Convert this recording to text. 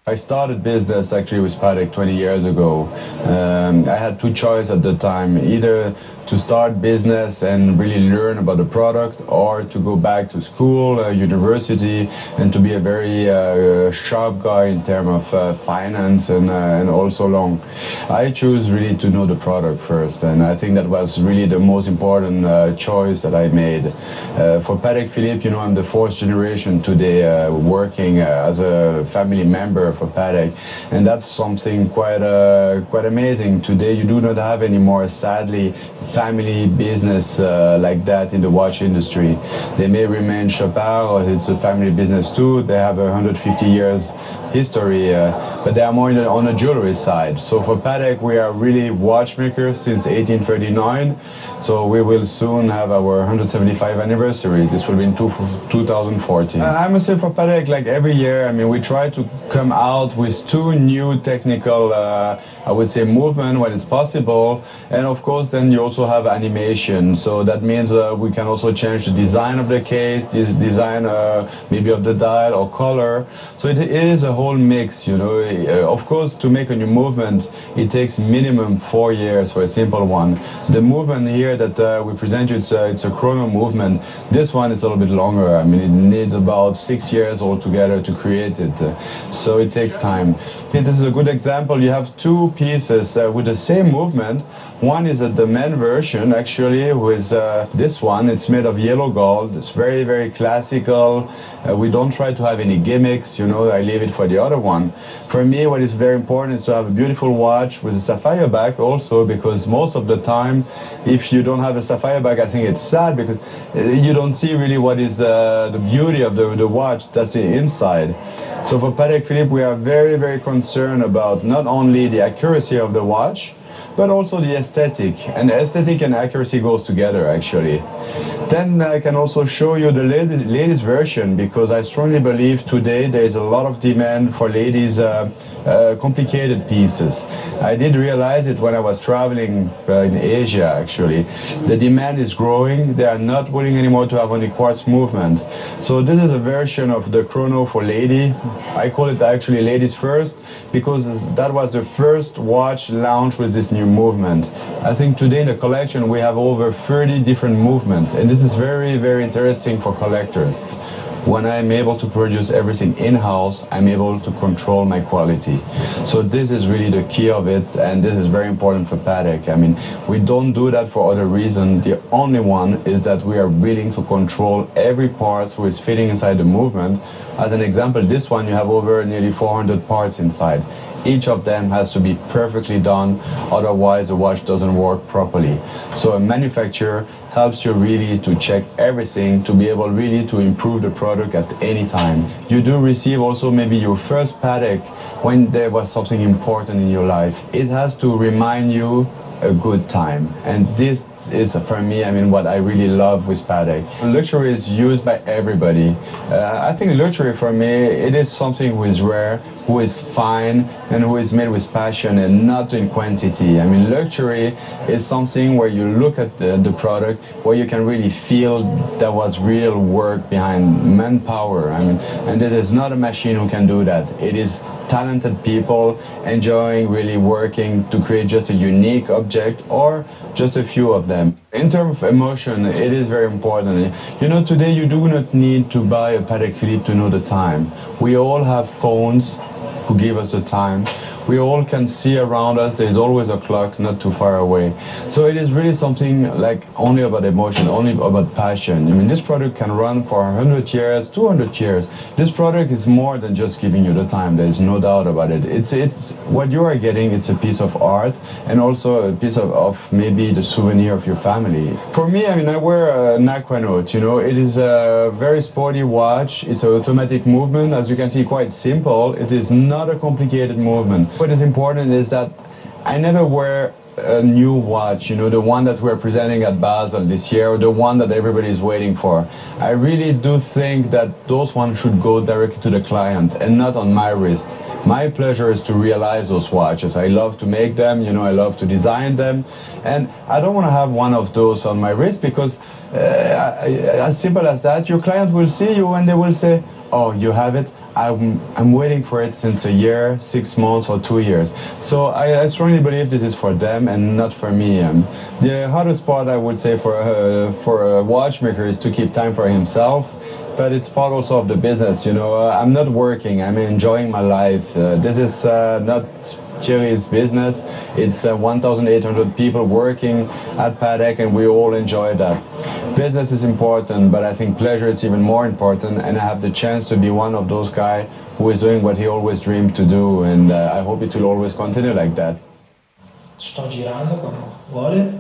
I started business actually with Patek 20 years ago. I had two choices at the time, either to start business and really learn about the product, or to go back to school, university, and to be a very sharp guy in terms of finance and also long. I chose really to know the product first, and I think that was really the most important choice that I made. For Patek Philippe, you know, I'm the fourth generation today working as a family member for Patek, and that's something quite amazing. Today you do not have anymore, sadly, family business like that in the watch industry. They may remain Chopard, or it's a family business too. They have 150 years history, but they are more on the jewelry side. So for Patek, we are really watchmakers since 1839. So we will soon have our 175th anniversary. This will be in 2014. I must say for Patek, like every year, I mean, we try to come out with two new technical, I would say, movement when it's possible. And of course, then you also have animation. So that means we can also change the design of the case, this design maybe of the dial or color. So it is a whole mix, you know. Of course, to make a new movement, it takes minimum 4 years for a simple one. The movement here that we present you, it's a chrono movement. This one is a little bit longer. I mean, it needs about 6 years altogether to create it. So it takes time. This is a good example. You have two pieces with the same movement. One is the main version, actually, with this one. It's made of yellow gold. It's very, very classical. We don't try to have any gimmicks, you know. I leave it for the other one. For me, what is very important is to have a beautiful watch with a sapphire back also, because most of the time, if you don't have a sapphire back, I think it's sad, because you don't see really what is the beauty of the watch that's the inside. So for Patek Philippe, we are very, very concerned about not only the accuracy of the watch, but also the aesthetic. And aesthetic and accuracy goes together, actually. Then I can also show you the latest version, because I strongly believe today there is a lot of demand for ladies' complicated pieces. I did realize it when I was traveling in Asia, actually. The demand is growing. They are not willing anymore to have only quartz movement. So this is a version of the chrono for lady. I call it actually ladies first, because that was the first watch launched with this new movement. I think today in the collection we have over 30 different movements, and this is very, very interesting for collectors. When I'm able to produce everything in-house, I'm able to control my quality. So this is really the key of it, and this is very important for Patek. I mean, we don't do that for other reasons. The only one is that we are willing to control every part who is fitting inside the movement. As an example, this one, you have over nearly 400 parts inside. Each of them has to be perfectly done, otherwise the watch doesn't work properly. So a manufacturer helps you really to check everything, to be able really to improve the product at any time. You do receive also maybe your first Patek when there was something important in your life. It has to remind you a good time, and this is for me, I mean, what I really love with Patek. Luxury is used by everybody. I think luxury for me, it is something who is rare, who is fine, and who is made with passion and not in quantity. I mean, luxury is something where you look at the product, where you can really feel there was real work behind, manpower. I mean, and it is not a machine who can do that. It is talented people enjoying really working to create just a unique object, or just a few of them. In terms of emotion, it is very important. You know, today you do not need to buy a Patek Philippe to know the time. We all have phones who give us the time. We all can see around us, there is always a clock not too far away. So it is really something like only about emotion, only about passion. I mean, this product can run for 100 years, 200 years. This product is more than just giving you the time, there is no doubt about it. It's what you are getting, it's a piece of art, and also a piece of maybe the souvenir of your family. For me, I mean, I wear an Aquanaut, you know, it is a very sporty watch, it's an automatic movement, as you can see, quite simple. It is not a complicated movement. What is important is that I never wear a new watch, you know, the one that we're presenting at Basel this year, or the one that everybody is waiting for. I really do think that those ones should go directly to the client and not on my wrist. My pleasure is to realize those watches. I love to make them, you know, I love to design them, and I don't want to have one of those on my wrist, because as simple as that, your client will see you and they will say, oh, you have it, I'm waiting for it since a year, 6 months or 2 years. So I strongly believe this is for them and not for me. The hardest part I would say for a watchmaker is to keep time for himself, but it's part also of the business. You know, I'm not working, I'm enjoying my life. This is not Thierry's business. It's 1,800 people working at Patek, and we all enjoy that. Business is important, but I think pleasure is even more important, and I have the chance to be one of those guys who is doing what he always dreamed to do, and I hope it will always continue like that. Sto girando quando vuole.